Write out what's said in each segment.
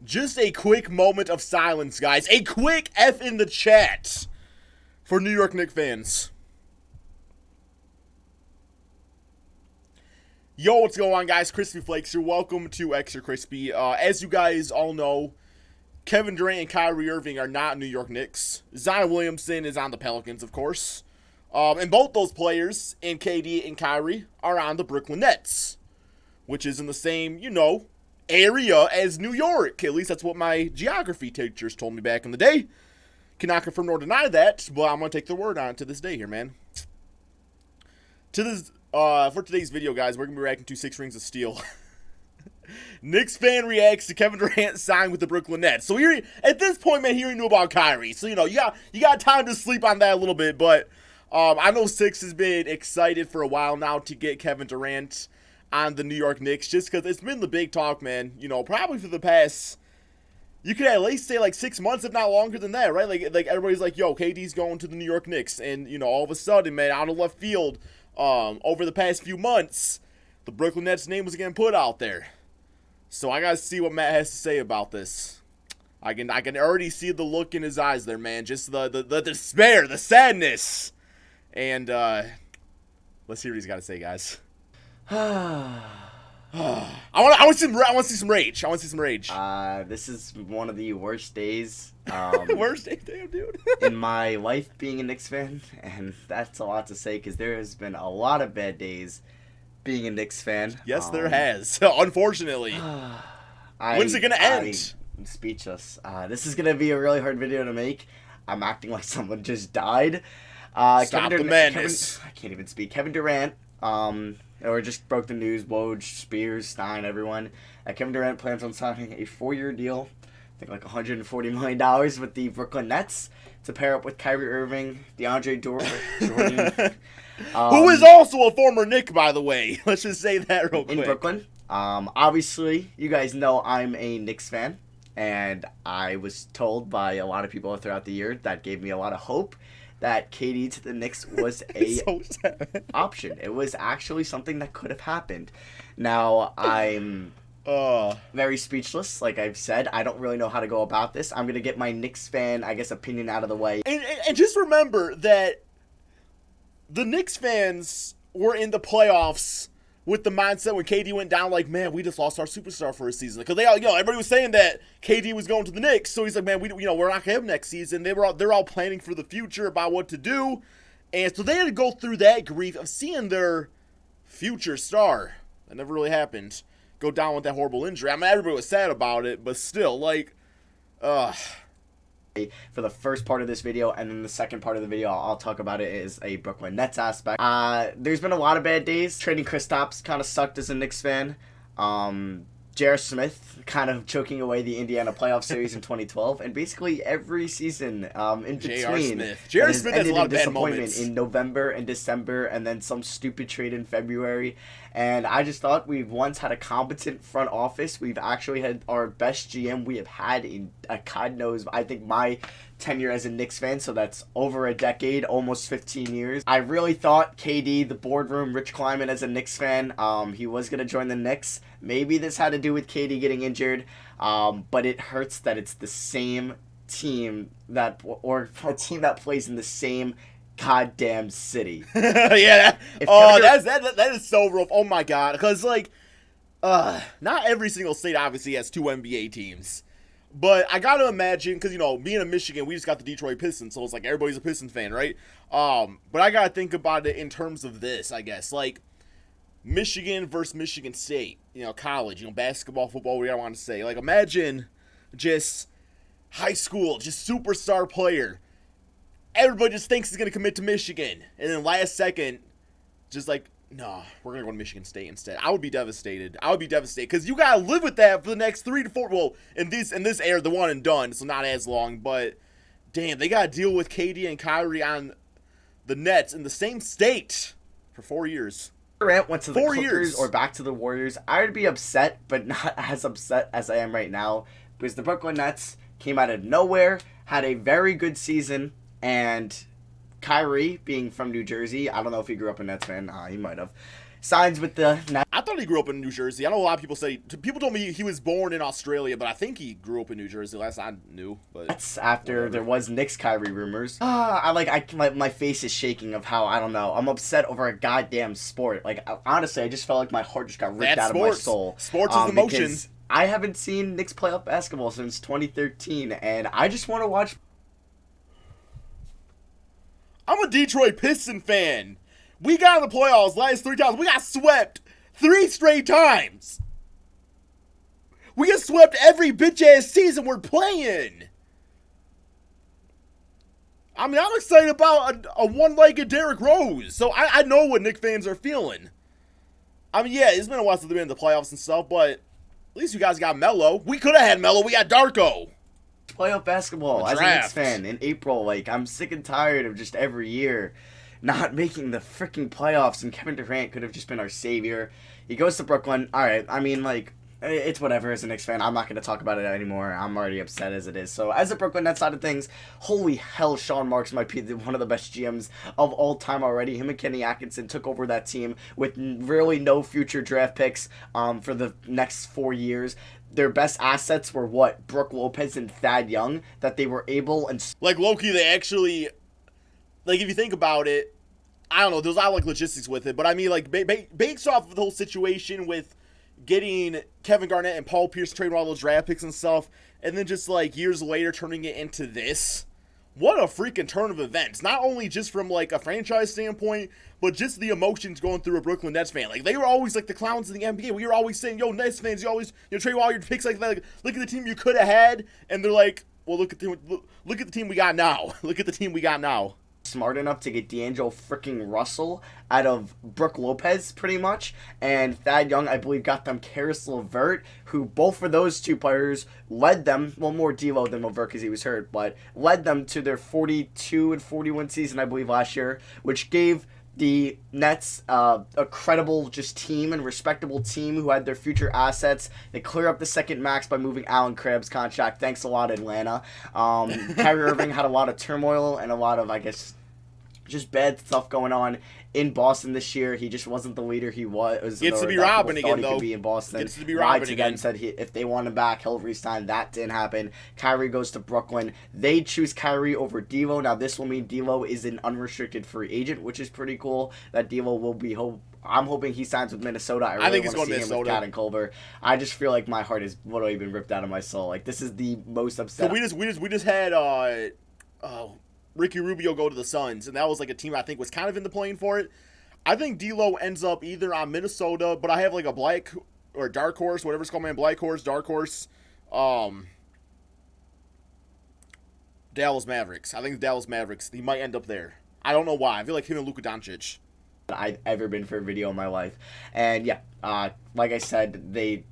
Just a quick moment of silence, guys. A quick F in the chat for New York Knicks fans. Yo, what's going on, guys? Crispy Flakes here. Welcome to Extra Crispy. As you guys all know, Kevin Durant and Kyrie Irving are not New York Knicks. Zion Williamson is on the Pelicans, of course. And both those players, and KD and Kyrie, are on the Brooklyn Nets, which is in the same, area as New York. At least that's what my geography teachers told me back in the day. Cannot confirm nor deny that, but I'm going to take their word on it to this day here, man. For today's video, guys, we're going to be reacting to 6 Rings of Steel. Knicks fan reacts to Kevin Durant signed with the Brooklyn Nets. So here, at this point, man, he already knew about Kyrie. So, you got time to sleep on that a little bit. But I know Six has been excited for a while now to get Kevin Durant on the New York Knicks, just because it's been the big talk, man. Probably for the past, you could at least say like 6 months, if not longer than that, right? Like everybody's like, yo, KD's going to the New York Knicks. And, all of a sudden, man, out of left field, over the past few months, the Brooklyn Nets name was getting put out there. So I gotta see what Matt has to say about this. I can already see the look in his eyes there, man. Just the despair, the sadness. And let's hear what he's got to say, guys. I want to see some rage. I want to see some rage. This is one of the worst days. Worst day, damn, dude. in my life being a Knicks fan, and that's a lot to say because there has been a lot of bad days being a Knicks fan. Yes, there has. Unfortunately. When's it gonna end? I'm speechless. This is gonna be a really hard video to make. I'm acting like someone just died. Stop the madness. I can't even speak. Kevin Durant. Or just broke the news. Woj, Spears, Stein, everyone. Kevin Durant plans on signing a 4-year deal. I think like $140 million with the Brooklyn Nets to pair up with Kyrie Irving, DeAndre Jordan. Who is also a former Knick, by the way. Let's just say that real quick. In Brooklyn. Obviously, you guys know I'm a Knicks fan. And I was told by a lot of people throughout the year that gave me a lot of hope that KD to the Knicks was a option. It was actually something that could have happened. Now, I'm very speechless. Like I've said, I don't really know how to go about this. I'm going to get my Knicks fan, I guess, opinion out of the way. And just remember that the Knicks fans were in the playoffs with the mindset when KD went down, like, man, we just lost our superstar for a season. Because they all, everybody was saying that KD was going to the Knicks, so he's like, man, we're not gonna have him next season. They're all planning for the future about what to do, and so they had to go through that grief of seeing their future star, that never really happened, go down with that horrible injury. I mean, everybody was sad about it, but still, like, for the first part of this video, and then the second part of the video I'll talk about it is a Brooklyn Nets aspect. There's been a lot of bad days. Trading Kristaps kind of sucked as a Knicks fan. J.R. Smith kind of choking away the Indiana playoff series in 2012, and basically every season in between. J.R. Smith has a lot of bad moments. In November and December, and then some stupid trade in February. And I just thought we've once had a competent front office. We've actually had our best GM we have had in, God knows, I think my tenure as a Knicks fan, so that's over a decade, almost 15 years. I really thought KD, the boardroom, Rich Kleiman as a Knicks fan, he was going to join the Knicks. Maybe this had to do with KD getting injured, but it hurts that it's the same team or a team that plays in the same goddamn city. Yeah, that is so rough. Oh my god, because like, not every single state obviously has 2 NBA teams. But I gotta imagine, because, being in Michigan, we just got the Detroit Pistons, so it's like everybody's a Pistons fan, right? But I gotta think about it in terms of this, I guess. Like, Michigan versus Michigan State, college, basketball, football, whatever I want to say. Like, imagine just high school, just superstar player. Everybody just thinks he's gonna commit to Michigan. And then last second, just like, no, we're going to go to Michigan State instead. I would be devastated. Because you got to live with that for the next 3 to 4. Well, in this era, the one and done, so not as long. But, damn, they got to deal with KD and Kyrie on the Nets in the same state for 4 years. Durant went to the Clippers or back to the Warriors, I would be upset, but not as upset as I am right now. Because the Brooklyn Nets came out of nowhere, had a very good season, and Kyrie, being from New Jersey, I don't know if he grew up a Nets fan. He might have. signs with the Nets. I thought he grew up in New Jersey. I know a lot of people say people told me he was born in Australia, but I think he grew up in New Jersey. Last I knew, but That's after there was Knicks Kyrie rumors. My face is shaking of how I don't know. I'm upset over a goddamn sport. Like honestly, I just felt like my heart just got ripped out of my soul. Sports is emotion. Because I haven't seen Knicks playoff basketball since 2013, and I just want to watch. I'm a Detroit Piston fan. We got in the playoffs last 3 times. We got swept 3 straight times. We get swept every bitch-ass season we're playing. I mean, I'm excited about a one-legged Derrick Rose. So I know what Knicks fans are feeling. I mean, yeah, it's been a while since they've been in the playoffs and stuff, but at least you guys got Melo. We could have had Melo. We got Darko. Playoff basketball as a Knicks fan in April. Like, I'm sick and tired of just every year not making the freaking playoffs, and Kevin Durant could have just been our savior. He goes to Brooklyn. All right, I mean, like, it's whatever as a Knicks fan. I'm not going to talk about it anymore. I'm already upset as it is. So, as a Brooklyn Nets side of things, holy hell, Sean Marks might be one of the best GMs of all time already. Him and Kenny Atkinson took over that team with really no future draft picks for the next 4 years. Their best assets were what? Brook Lopez and Thad Young, that they were able and... Like, low-key, they actually... Like, if you think about it, I don't know, there's a lot of, like, logistics with it, but I mean, like, based off of the whole situation with getting Kevin Garnett and Paul Pierce trading all those draft picks and stuff, and then just, like, years later turning it into this, what a freaking turn of events. Not only just from, like, a franchise standpoint, but just the emotions going through a Brooklyn Nets fan. Like, they were always, like, the clowns in the NBA. We were always saying, yo, Nets fans, you always, trade all your picks like that. Like, look at the team you could have had, and they're like, well, look at the team we got now. Look at the team we got now. Smart enough to get D'Angelo freaking Russell out of Brook Lopez, pretty much, and Thad Young, I believe, got them Karis LeVert, who both of those two players led them, well, more D'Lo than LeVert because he was hurt, but led them to their 42-41 season, I believe, last year, which gave the Nets a credible just team and respectable team who had their future assets. They clear up the second max by moving Allen Crabbe's contract. Thanks a lot, Atlanta. Kyrie Irving had a lot of turmoil and a lot of, I guess, just bad stuff going on in Boston this year. He just wasn't the leader he was. Gets to be Robin again, though. He could be in Boston. Gets to be Robin again. Said if they want him back, he'll resign. That didn't happen. Kyrie goes to Brooklyn. They choose Kyrie over D'Lo. Now, this will mean D'Lo is an unrestricted free agent, which is pretty cool. That D'Lo will be. I'm hoping he signs with Minnesota. I think he's going to see him with Cat and Culver. I just feel like my heart is literally been ripped out of my soul. Like, this is the most upset. So we just had Ricky Rubio go to the Suns, and that was like a team I think was kind of in the playing for it. I think D'Lo ends up either on Minnesota, but I have like a black or dark horse, whatever it's called, man. Black horse, dark horse. Dallas Mavericks. I think the Dallas Mavericks. He might end up there. I don't know why. I feel like him and Luka Doncic. I've ever been for a video in my life, and yeah, like I said,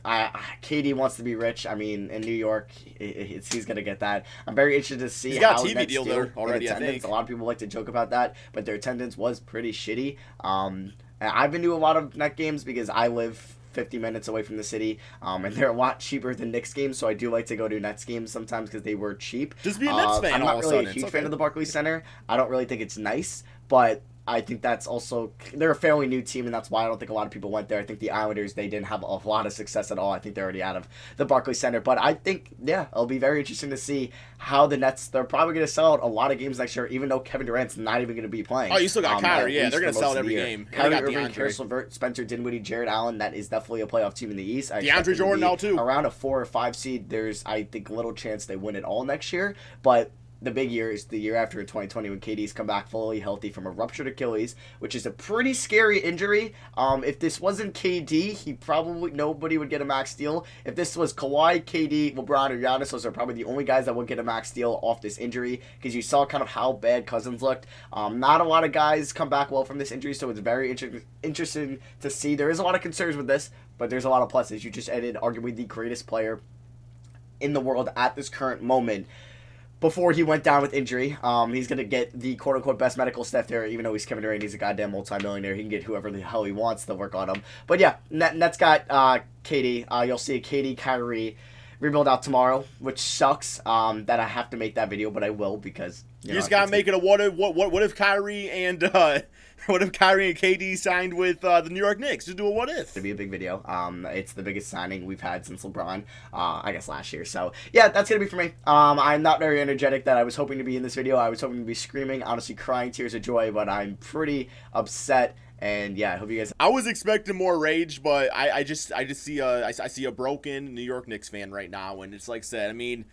KD wants to be rich. I mean, in New York, he's gonna get that. I'm very interested to see. He's got how a TV deal there already. I think a lot of people like to joke about that, but their attendance was pretty shitty. And I've been to a lot of Net games because I live 50 minutes away from the city, and they're a lot cheaper than Knicks games, so I do like to go to Nets games sometimes because they were cheap. Just be a Nets fan. I'm not really a huge fan of the Barclays Center. I don't really think it's nice, but I think that's also, they're a fairly new team, and that's why I don't think a lot of people went there. I think the Islanders, they didn't have a lot of success at all. I think they're already out of the Barclays Center. But I think, yeah, it'll be very interesting to see how the Nets, they're probably going to sell out a lot of games next year, even though Kevin Durant's not even going to be playing. Oh, you still got Kyrie. Yeah, they're going to sell out every game. Kyrie Irving, Karis LeVert, Spencer Dinwiddie, Jared Allen, that is definitely a playoff team in the East. DeAndre Jordan now, too. Around a 4 or 5 seed, there's, I think, little chance they win it all next year. But the big year is the year after in 2020 when KD's come back fully healthy from a ruptured Achilles, which is a pretty scary injury. If this wasn't KD, nobody would get a max deal. If this was Kawhi, KD, LeBron, or Giannis, those are probably the only guys that would get a max deal off this injury because you saw kind of how bad Cousins looked. Not a lot of guys come back well from this injury, so it's very interesting to see. There is a lot of concerns with this, but there's a lot of pluses. You just added arguably the greatest player in the world at this current moment. Before he went down with injury, he's going to get the quote-unquote best medical staff there, even though he's Kevin Durant, he's a goddamn multi-millionaire. He can get whoever the hell he wants to work on him. But yeah, Nets got KD. You'll see a KD Kyrie rebuild out tomorrow, which sucks that I have to make that video, but I will because... You just got to make it a what if Kyrie and What if Kyrie and KD signed with the New York Knicks? Just do a what if. To be a big video. It's the biggest signing we've had since LeBron, I guess last year. So yeah, that's gonna be for me. I'm not very energetic that I was hoping to be in this video. I was hoping to be screaming, honestly crying tears of joy, but I'm pretty upset. And yeah, I hope you guys. I was expecting more rage, but I just see I see a broken New York Knicks fan right now, and it's like I said. I mean,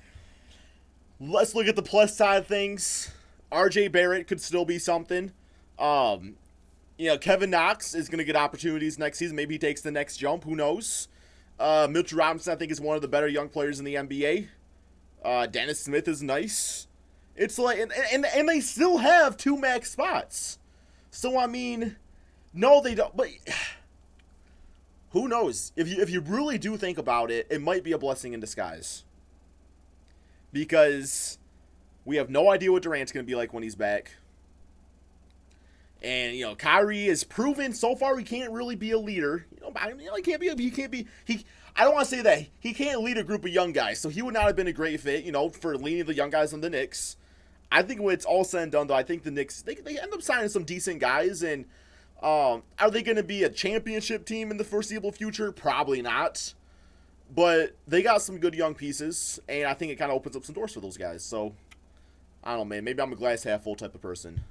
let's look at the plus side of things. RJ Barrett could still be something. Kevin Knox is going to get opportunities next season. Maybe he takes the next jump. Who knows? Mitchell Robinson, I think, is one of the better young players in the NBA. Dennis Smith is nice. It's like, and they still have 2 max spots. So, I mean, no, they don't. But who knows? If you really do think about it, it might be a blessing in disguise. Because we have no idea what Durant's going to be like when he's back. And, Kyrie has proven so far he can't really be a leader. I don't want to say that. He can't lead a group of young guys, so he would not have been a great fit, for leading the young guys on the Knicks. I think when it's all said and done, though, I think the Knicks, they end up signing some decent guys, and are they going to be a championship team in the foreseeable future? Probably not. But they got some good young pieces, and I think it kind of opens up some doors for those guys. So, I don't know, man. Maybe I'm a glass half full type of person.